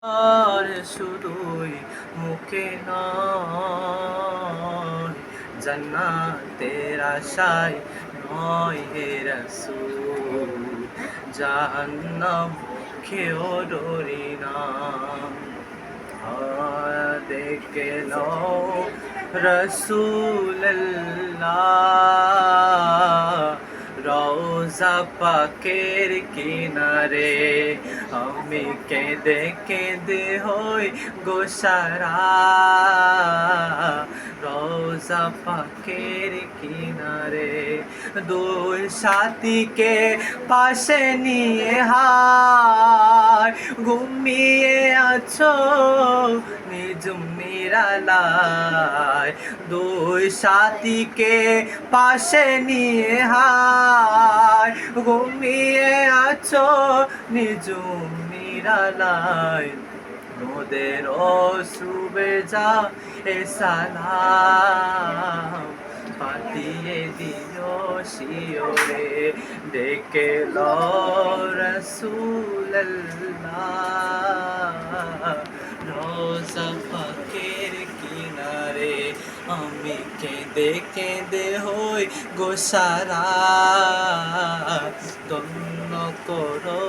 আর শুধুই মুখে নয়, জান্নাতের আশায় নয় হে রাসূল, জাহান্নাম মুখেও ডরি না। দেখে লও রাসূলুল্লাহ, রওজা পাকের কিনারে আমি কেঁদে কেঁদে হই গোসারা, রওজা পাকের কিনারে দুই সাথীকে পাশে নিয়ে হায় ঘুমিয়ে আছো নিজুম নিরালায়, দুই সাথীকে পাশে নিয়ে হায় ঘুমিয়ে আছো নিজুম নিরালায়, মোদের অশ্রুবে যা এ সালাম পাঠিয়ে দিও শিওরে, ডেকে লো রাসূলুল্লাহ, রওজা পাকের কিনারে আমি কেঁদে কেঁদে হই গোসারা, ধন্য করো